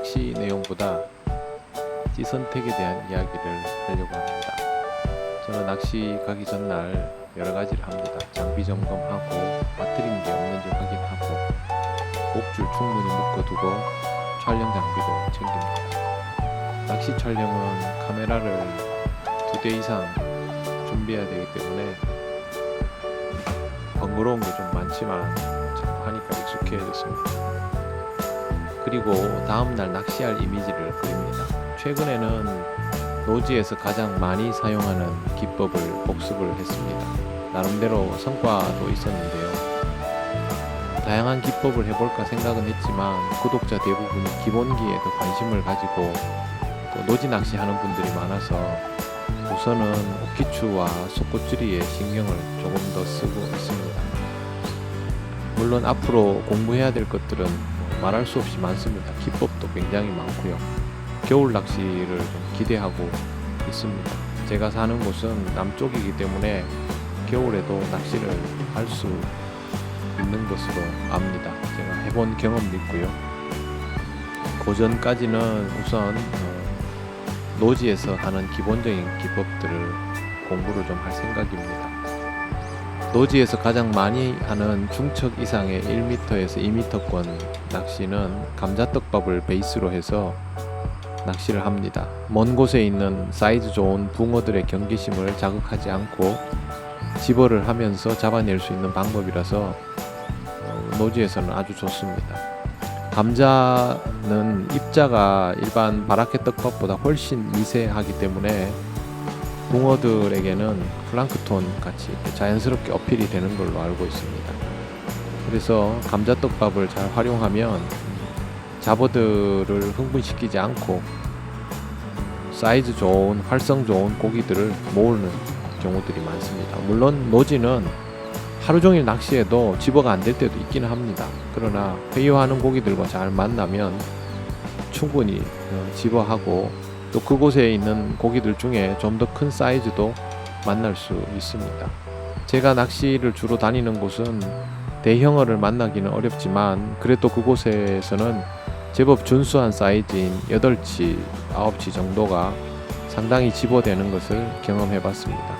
낚시 내용보다 찌 선택에 대한 이야기를 하려고 합니다. 저는 낚시 가기 전날 여러 가지를 합니다. 장비 점검하고 빠뜨린 게 없는지 확인하고 목줄 충분히 묶어두고 촬영 장비도 챙깁니다. 낚시 촬영은 카메라를 2대 이상 준비해야 되기 때문에 번거로운 게 좀 많지만 자꾸 하니까 익숙해졌습니다. 그리고 다음날 낚시할 이미지를 그립니다. 최근에는 노지에서 가장 많이 사용하는 기법을 복습을 했습니다. 나름대로 성과도 있었는데요. 다양한 기법을 해볼까 생각은 했지만 구독자 대부분이 기본기에 더 관심을 가지고 또 노지 낚시 하는 분들이 많아서 우선은 옥기추와 속꽃줄이에 신경을 조금 더 쓰고 있습니다. 물론 앞으로 공부해야 될 것들은 말할 수 없이 많습니다. 기법도 굉장히 많고요. 겨울 낚시를 좀 기대하고 있습니다. 제가 사는 곳은 남쪽이기 때문에 겨울에도 낚시를 할 수 있는 것으로 압니다. 제가 해본 경험도 있고요. 그 전까지는 우선 노지에서 하는 기본적인 기법들을 공부를 좀 할 생각입니다. 노지에서 가장 많이 하는 중척 이상의 1m에서 2m권 낚시는 감자떡밥을 베이스로 해서 낚시를 합니다. 먼 곳에 있는 사이즈 좋은 붕어들의 경계심을 자극하지 않고 집어를 하면서 잡아낼 수 있는 방법이라서 노지에서는 아주 좋습니다. 감자는 입자가 일반 바라켓 떡밥보다 훨씬 미세하기 때문에 붕어들에게는 플랑크톤 같이 자연스럽게 어필이 되는 걸로 알고 있습니다. 그래서 감자떡밥을 잘 활용하면 잡어들을 흥분시키지 않고 사이즈 좋은 활성 좋은 고기들을 모으는 경우들이 많습니다. 물론 노지는 하루 종일 낚시해도 집어가 안 될 때도 있기는 합니다. 그러나 회유하는 고기들과 잘 만나면 충분히 집어하고 또 그곳에 있는 고기들 중에 좀 더 큰 사이즈도 만날 수 있습니다. 제가 낚시를 주로 다니는 곳은 대형어를 만나기는 어렵지만 그래도 그곳에서는 제법 준수한 사이즈인 8치, 9치 정도가 상당히 집어되는 것을 경험해 봤습니다.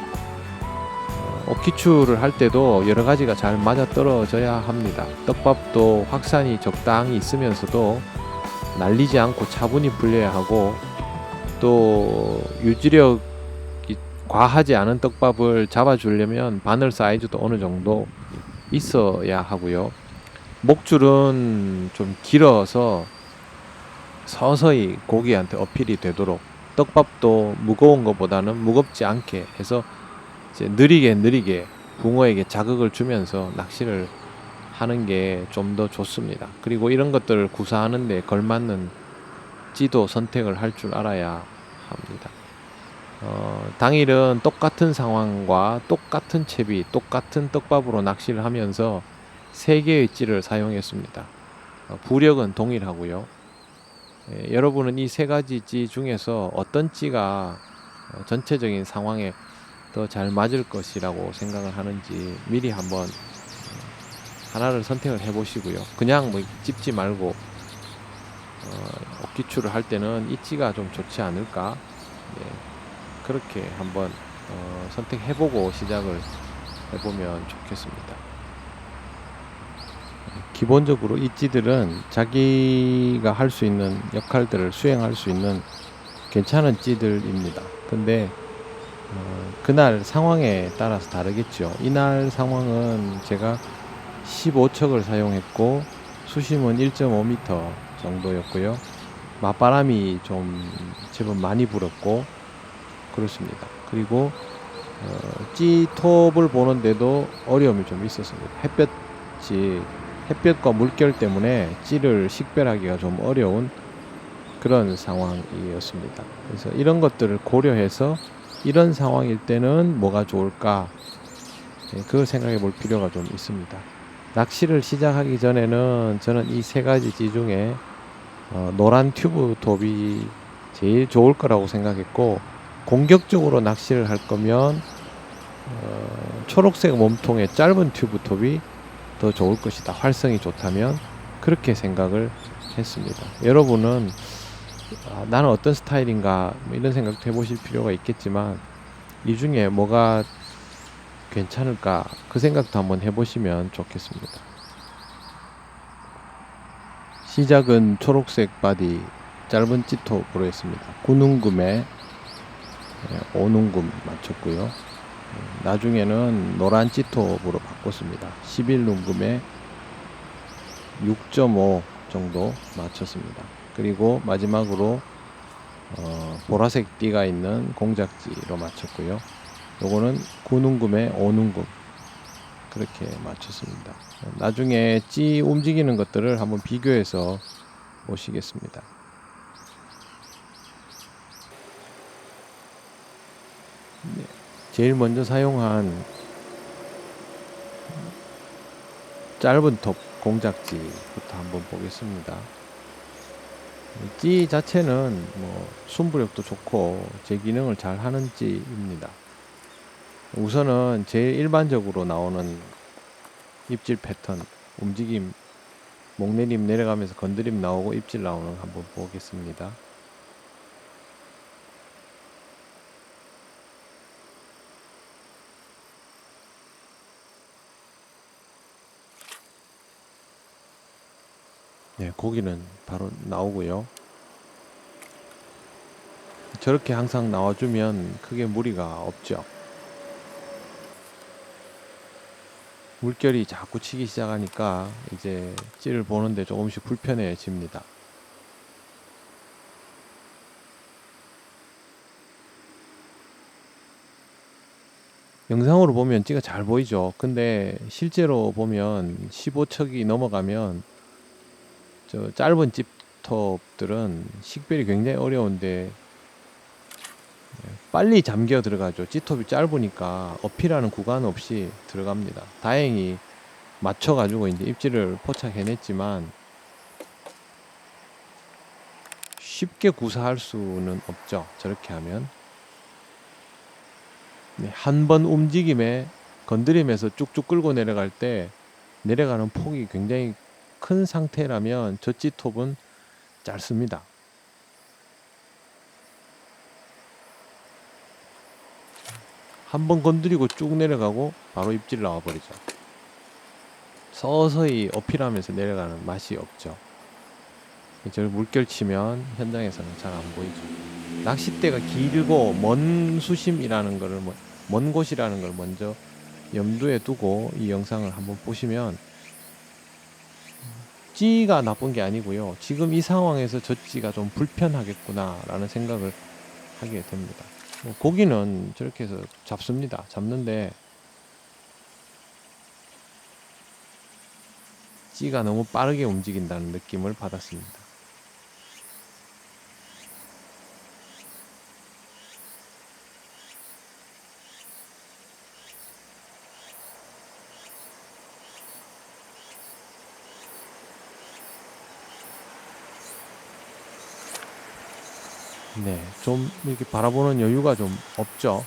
옥기추를 할 때도 여러 가지가 잘 맞아 떨어져야 합니다. 떡밥도 확산이 적당히 있으면서도 날리지 않고 차분히 불려야 하고 또 유지력이 과하지 않은 떡밥을 잡아주려면 바늘 사이즈도 어느 정도 있어야 하고요. 목줄은 좀 길어서 서서히 고기한테 어필이 되도록 떡밥도 무거운 것보다는 무겁지 않게 해서 이제 느리게 붕어에게 자극을 주면서 낚시를 하는 게 좀 더 좋습니다. 그리고 이런 것들을 구사하는 데 걸맞는 찌도 선택을 할 줄 알아야 합니다. 당일은 똑같은 상황과 똑같은 채비, 똑같은 떡밥으로 낚시를 하면서 3개의 찌를 사용했습니다. 부력은 동일하고요. 여러분은 이 3가지 찌 중에서 어떤 찌가 전체적인 상황에 더 잘 맞을 것이라고 생각을 하는지 미리 한번 하나를 선택을 해 보시고요. 그냥 뭐 찝지 말고 옥기추를 할 때는 이 찌가 좀 좋지 않을까? 그렇게 한번 선택해보고 시작을 해보면 좋겠습니다. 기본적으로 이 찌들은 자기가 할 수 있는 역할들을 수행할 수 있는 괜찮은 찌들입니다. 근데 그날 상황에 따라서 다르겠죠. 이날 상황은 제가 15척을 사용했고 수심은 1.5m 정도였고요. 맞바람이 좀 제법 많이 불었고 그렇습니다. 그리고 찌톱을 보는데도 어려움이 좀 있었습니다. 햇볕과 물결 때문에 찌를 식별하기가 좀 어려운 그런 상황이었습니다. 그래서 이런 것들을 고려해서 이런 상황일 때는 뭐가 좋을까 그걸 생각해 볼 필요가 좀 있습니다. 낚시를 시작하기 전에는 저는 이 3가지 찌 중에 노란 튜브 톱이 제일 좋을 거라고 생각했고 공격적으로 낚시를 할 거면 초록색 몸통의 짧은 튜브 톱이 더 좋을 것이다. 활성이 좋다면 그렇게 생각을 했습니다. 여러분은 나는 어떤 스타일인가 뭐 이런 생각도 해보실 필요가 있겠지만 이 중에 뭐가 괜찮을까 그 생각도 한번 해보시면 좋겠습니다. 시작은 초록색 바디 짧은 찌톱으로 했습니다. 9눈금에 5눈금 맞췄고요. 나중에는 노란 찌톱으로 바꿨습니다. 11눈금에 6.5 정도 맞췄습니다. 그리고 마지막으로 보라색 띠가 있는 공작지로 맞췄고요. 요거는 9눈금에 5눈금 그렇게 맞췄습니다. 나중에 찌 움직이는 것들을 한번 비교해서 보시겠습니다. 네, 제일 먼저 사용한 짧은 톱 공작지부터 한번 보겠습니다. 찌 자체는 뭐 순부력도 좋고 제 기능을 잘 하는 찌입니다. 우선은 제일 일반적으로 나오는 입질 패턴 움직임 목내림 내려가면서 건드림 나오고 입질 나오는 거 한번 보겠습니다. 네, 고기는 바로 나오고요. 저렇게 항상 나와주면 크게 무리가 없죠. 물결이 자꾸 치기 시작하니까 이제 찌를 보는데 조금씩 불편해집니다. 영상으로 보면 찌가 잘 보이죠. 근데 실제로 보면 15척이 넘어가면 저 짧은 찌톱들은 식별이 굉장히 어려운데 빨리 잠겨 들어가죠. 찌톱이 짧으니까 어필하는 구간 없이 들어갑니다. 다행히 맞춰가지고 이제 입질을 포착해냈지만 쉽게 구사할 수는 없죠. 저렇게 하면 한 번 움직임에 건드림에서 쭉쭉 끌고 내려갈 때 내려가는 폭이 굉장히 큰 상태라면 저 찌톱은 짧습니다. 한 번 건드리고 쭉 내려가고 바로 입질 나와버리죠. 서서히 어필하면서 내려가는 맛이 없죠. 저를 물결 치면 현장에서는 잘 안 보이죠. 낚싯대가 길고 먼 수심이라는 것을 먼 곳이라는 걸 먼저 염두에 두고 이 영상을 한번 보시면 찌가 나쁜 게 아니고요. 지금 이 상황에서 저 찌가 좀 불편하겠구나 라는 생각을 하게 됩니다. 고기는 저렇게 해서 잡습니다. 잡는데 찌가 너무 빠르게 움직인다는 느낌을 받았습니다. 네, 좀 이렇게 바라보는 여유가 좀 없죠.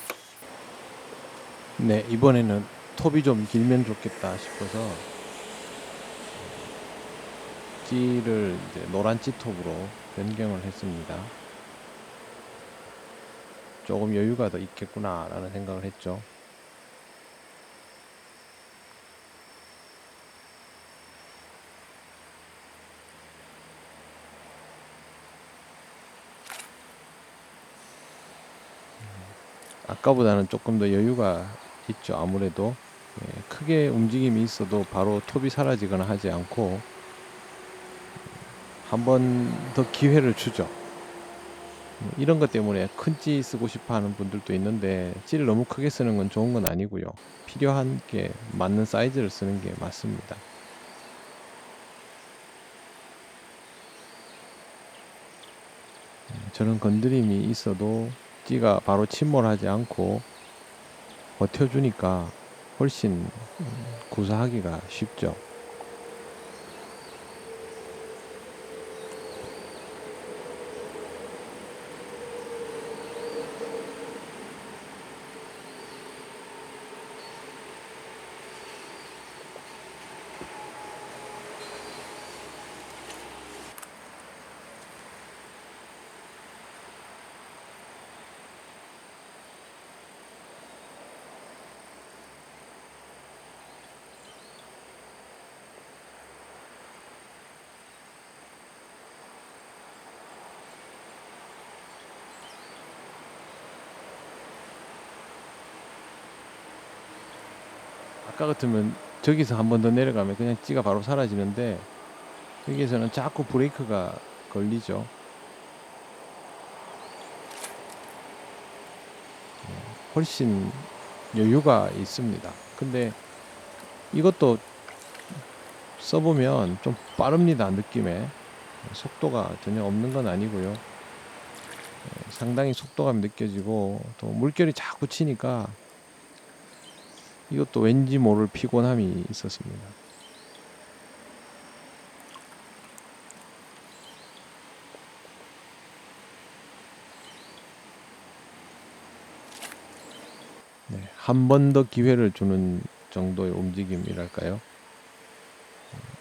네, 이번에는 톱이 좀 길면 좋겠다 싶어서 찌를 이제 노란 찌톱으로 변경을 했습니다. 조금 여유가 더 있겠구나 라는 생각을 했죠. 아까보다는 조금 더 여유가 있죠. 아무래도 크게 움직임이 있어도 바로 톱이 사라지거나 하지 않고 한 번 더 기회를 주죠. 이런 것 때문에 큰 찌 쓰고 싶어 하는 분들도 있는데 찌를 너무 크게 쓰는 건 좋은 건 아니고요. 필요한 게 맞는 사이즈를 쓰는 게 맞습니다. 저런 건드림이 있어도 찌가 바로 침몰하지 않고 버텨주니까 훨씬 구사하기가 쉽죠. 아까 같으면 저기서 한 번 더 내려가면 그냥 찌가 바로 사라지는데 여기에서는 자꾸 브레이크가 걸리죠. 훨씬 여유가 있습니다. 근데 이것도 써보면 좀 빠릅니다. 느낌에 속도가 전혀 없는 건 아니고요. 상당히 속도감이 느껴지고 또 물결이 자꾸 치니까 이것도 왠지 모를 피곤함이 있었습니다. 네, 한 번 더 기회를 주는 정도의 움직임이랄까요.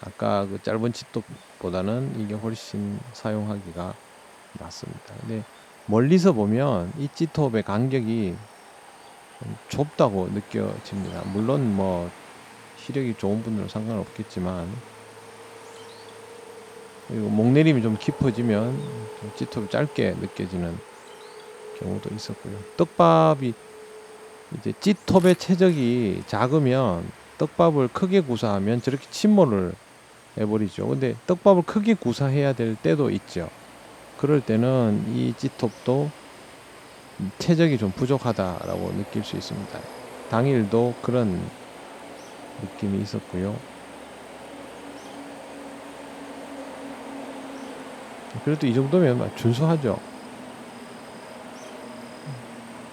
아까 그 짧은 찌톱보다는 이게 훨씬 사용하기가 낫습니다. 근데 멀리서 보면 이 찌톱의 간격이 좀 좁다고 느껴집니다. 물론 뭐 시력이 좋은 분들은 상관없겠지만, 그리고 목내림이 좀 깊어지면 좀 찌톱이 짧게 느껴지는 경우도 있었고요. 떡밥이 이제 찌톱의 최적이 작으면 떡밥을 크게 구사하면 저렇게 침몰을 해버리죠. 근데 떡밥을 크게 구사해야 될 때도 있죠. 그럴 때는 이 찌톱도 최적이 좀 부족하다라고 느낄 수 있습니다. 당일도 그런 느낌이 있었고요. 그래도 이 정도면 준수하죠.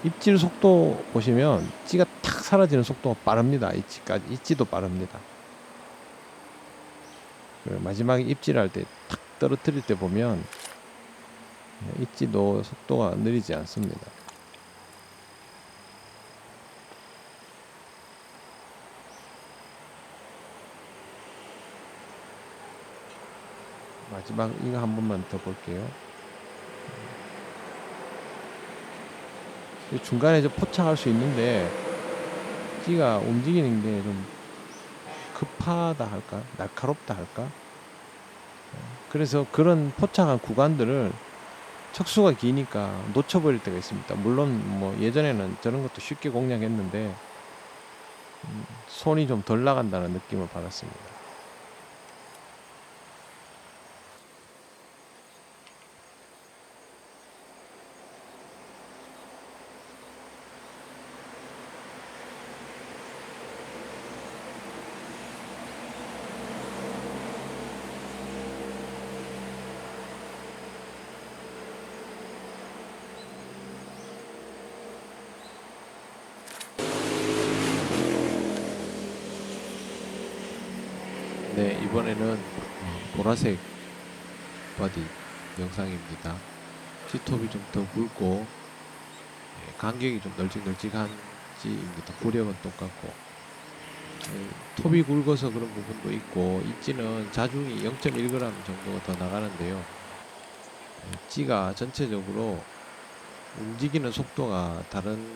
입질 속도 보시면 찌가 탁 사라지는 속도가 빠릅니다. 입지도 빠릅니다. 마지막에 입질할 때 탁 떨어뜨릴 때 보면 입지도 속도가 느리지 않습니다. 마지막 이거 한 번만 더 볼게요. 중간에 포착할 수 있는데 찌가 움직이는 게 좀 급하다 할까? 날카롭다 할까? 그래서 그런 포착한 구간들을 척수가 기니까 놓쳐버릴 때가 있습니다. 물론 뭐 예전에는 저런 것도 쉽게 공략했는데 손이 좀 덜 나간다는 느낌을 받았습니다. 네, 이번에는 보라색 바디 영상입니다. G톱이 좀 더 굵고 간격이 좀 널찍널찍한 G입니다. 부력은 똑같고 톱이 굵어서 그런 부분도 있고 이 G는 자중이 0.1g 정도가 더 나가는데요. G가 전체적으로 움직이는 속도가 다른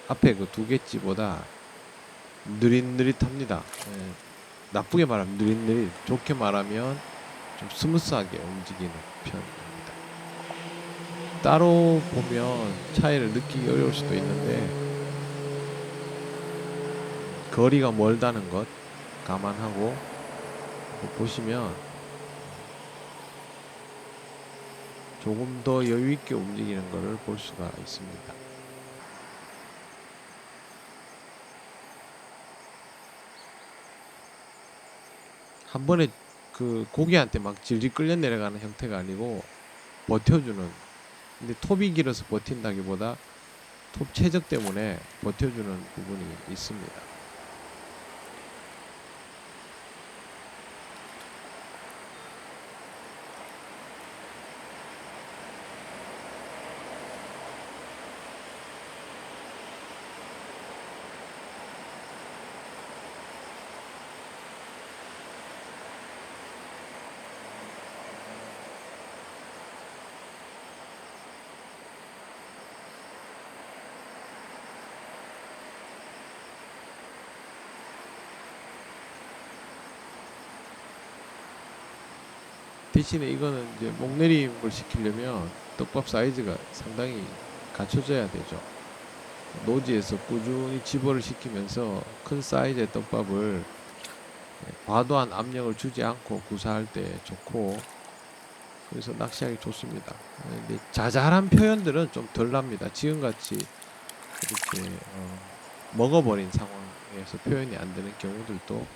앞에 그 두 개 G보다 느릿느릿합니다. 나쁘게 말하면 느릿느릿, 좋게 말하면 좀 스무스하게 움직이는 편입니다. 따로 보면 차이를 느끼기 어려울 수도 있는데 거리가 멀다는 것 감안하고 보시면 조금 더 여유 있게 움직이는 것을 볼 수가 있습니다. 한 번에 그 고기한테 막 질질 끌려 내려가는 형태가 아니고 버텨주는, 근데 톱이 길어서 버틴다기보다 톱 최적 때문에 버텨주는 부분이 있습니다. 대신에 이거는 이제 목내림을 시키려면 떡밥 사이즈가 상당히 갖춰져야 되죠. 노지에서 꾸준히 집어를 시키면서 큰 사이즈의 떡밥을 과도한 압력을 주지 않고 구사할 때 좋고, 그래서 낚시하기 좋습니다. 근데 자잘한 표현들은 좀 덜 납니다. 지금같이 이렇게 먹어버린 상황에서 표현이 안 되는 경우들도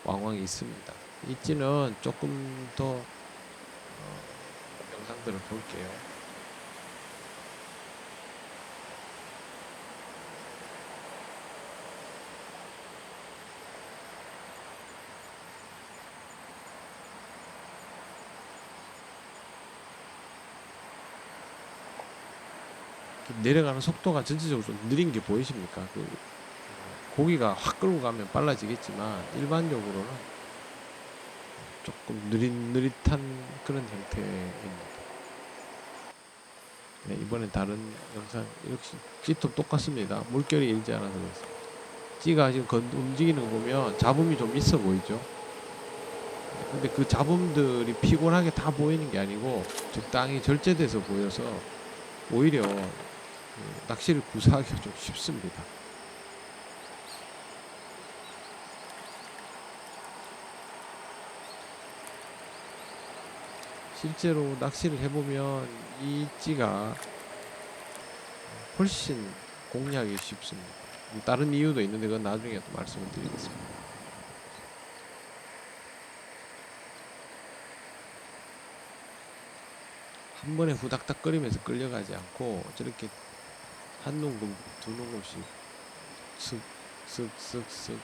왕왕 있습니다. 있지는 조금 더 영상들을 볼게요. 내려가는 속도가 전체적으로 좀 느린 게 보이십니까? 고기가 확 끌고 가면 빨라지겠지만 일반적으로는 조금 느릿느릿한 그런 형태입니다. 네, 이번엔 다른 영상 역시 찌톱 똑같습니다. 물결이 일지 않아서 그렇습니다. 찌가 지금 움직이는 거 보면 잡음이 좀 있어 보이죠? 근데 그 잡음들이 피곤하게 다 보이는 게 아니고 적당히 절제돼서 보여서 오히려 낚시를 구사하기가 좀 쉽습니다. 실제로 낚시를 해보면 이 찌가 훨씬 공략이 쉽습니다. 다른 이유도 있는데 그건 나중에 또 말씀을 드리겠습니다. 한 번에 후닥닥 거리면서 끌려가지 않고 저렇게 한 농금 두 농금씩 쓱쓱쓱쓱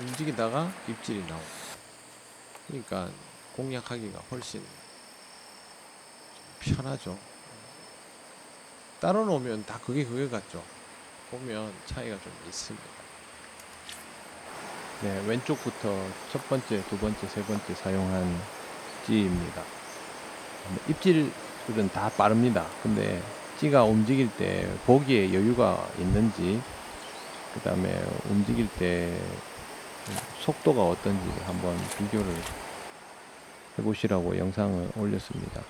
움직이다가 입질이 나오고, 그러니까 공략하기가 훨씬 편하죠. 따로 놓으면 다 그게 같죠. 보면 차이가 좀 있습니다. 네, 왼쪽부터 첫 번째, 두 번째, 세 번째 사용한 찌입니다. 입질은 다 빠릅니다. 근데 찌가 움직일 때 보기에 여유가 있는지, 그 다음에 움직일 때 속도가 어떤지 한번 비교를 해보시라고 영상을 올렸습니다.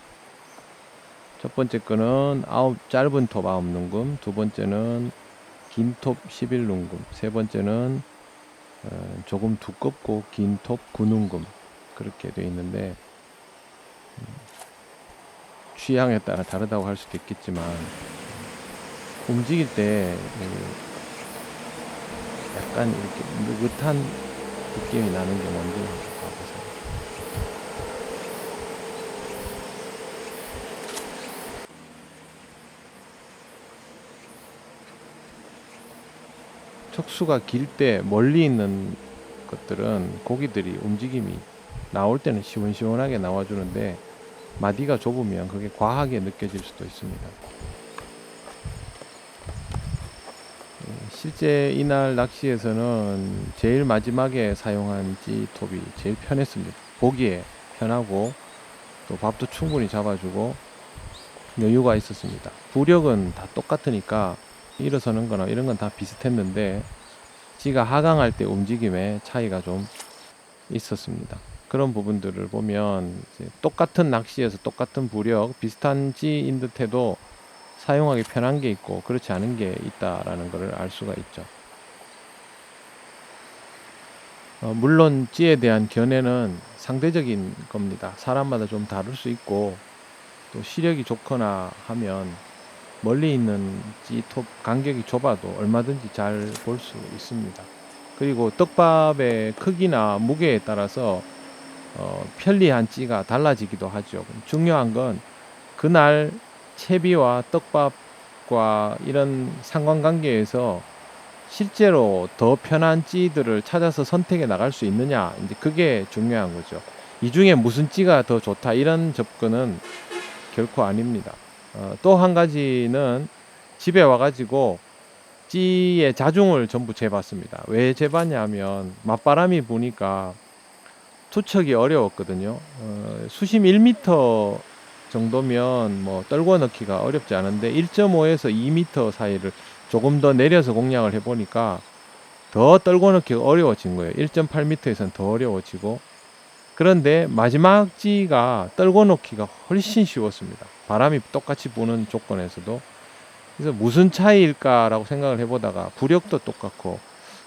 첫 번째 거는 짧은 톱 9농금, 두 번째는 긴 톱 11농금, 세 번째는 조금 두껍고 긴 톱 9농금, 그렇게 되어 있는데 취향에 따라 다르다고 할 수도 있겠지만 움직일 때 약간 이렇게 느긋한 느낌이 나는 게 뭔지 봐보세요. 척수가 길 때 멀리 있는 것들은 고기들이 움직임이 나올 때는 시원시원하게 나와주는데 마디가 좁으면 그게 과하게 느껴질 수도 있습니다. 실제 이날 낚시에서는 제일 마지막에 사용한 찌톱이 제일 편했습니다. 보기에 편하고 또 밥도 충분히 잡아주고 여유가 있었습니다. 부력은 다 똑같으니까 일어서는 거나 이런 건 다 비슷했는데 찌가 하강할 때 움직임에 차이가 좀 있었습니다. 그런 부분들을 보면 이제 똑같은 낚시에서 똑같은 부력, 비슷한 찌인 듯해도 사용하기 편한 게 있고 그렇지 않은 게 있다라는 것을 알 수가 있죠. 물론 찌에 대한 견해는 상대적인 겁니다. 사람마다 좀 다를 수 있고 또 시력이 좋거나 하면 멀리 있는 찌톱 간격이 좁아도 얼마든지 잘 볼 수 있습니다. 그리고 떡밥의 크기나 무게에 따라서 편리한 찌가 달라지기도 하죠. 중요한 건 그날 채비와 떡밥과 이런 상관관계에서 실제로 더 편한 찌들을 찾아서 선택해 나갈 수 있느냐, 이제 그게 중요한 거죠. 이 중에 무슨 찌가 더 좋다 이런 접근은 결코 아닙니다. 또 한 가지는 집에 와가지고 찌의 자중을 전부 재봤습니다. 왜 재봤냐면 맞바람이 부니까 투척이 어려웠거든요. 수심 1m 정도면 뭐 떨궈 넣기가 어렵지 않은데 1.5에서 2m 사이를 조금 더 내려서 공략을 해보니까 더 떨궈 넣기가 어려워진 거예요. 1.8m에서는 더 어려워지고, 그런데 마지막 찌가 떨궈 놓기가 훨씬 쉬웠습니다. 바람이 똑같이 부는 조건에서도 그래서 무슨 차이일까라고 생각을 해보다가 부력도 똑같고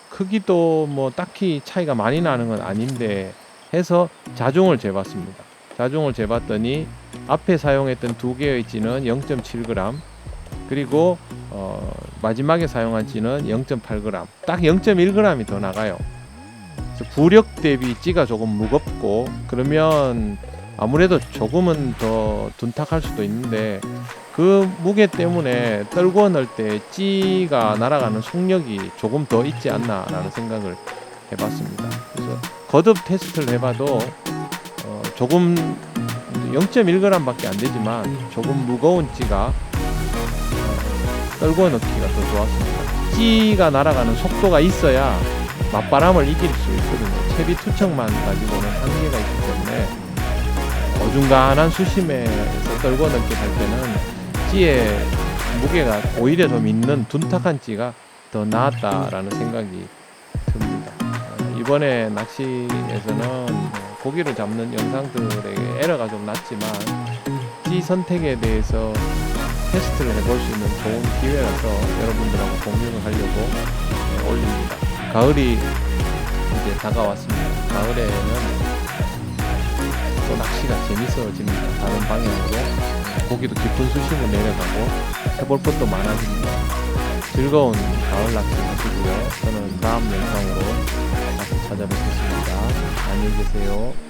크기도 뭐 딱히 차이가 많이 나는 건 아닌데 해서 자중을 재봤습니다. 자중을 재봤더니 앞에 사용했던 두 개의 찌는 0.7g, 그리고 마지막에 사용한 찌는 0.8g, 딱 0.1g이 더 나가요. 그래서 부력 대비 찌가 조금 무겁고 그러면 아무래도 조금은 더 둔탁할 수도 있는데 그 무게 때문에 떨궈 넣을 때 찌가 날아가는 속력이 조금 더 있지 않나라는 생각을 해봤습니다. 그래서 거듭 테스트를 해봐도 조금 0.1g밖에 안 되지만 조금 무거운 찌가 떨궈 넣기가 더 좋았습니다. 찌가 날아가는 속도가 있어야 맞바람을 이길 수 있거든요. 채비 투척만 가지고는 한계가 있기 때문에 어중간한 수심에서 떨궈 넣기 할 때는 찌의 무게가 오히려 좀 있는 둔탁한 찌가 더 나았다라는 생각이 듭니다. 이번에 낚시에서는 고기를 잡는 영상들에게 에러가 좀 났지만 찌 선택에 대해서 테스트를 해볼 수 있는 좋은 기회라서 여러분들하고 공유를 하려고 올립니다. 가을이 이제 다가왔습니다. 가을에는 또 낚시가 재밌어집니다. 다른 방향으로 고기도 깊은 수심으로 내려가고 해볼 것도 많아집니다. 즐거운 가을 낚시 하시고요. 저는 다음 영상으로 다시 찾아뵙겠습니다. 안녕히 계세요.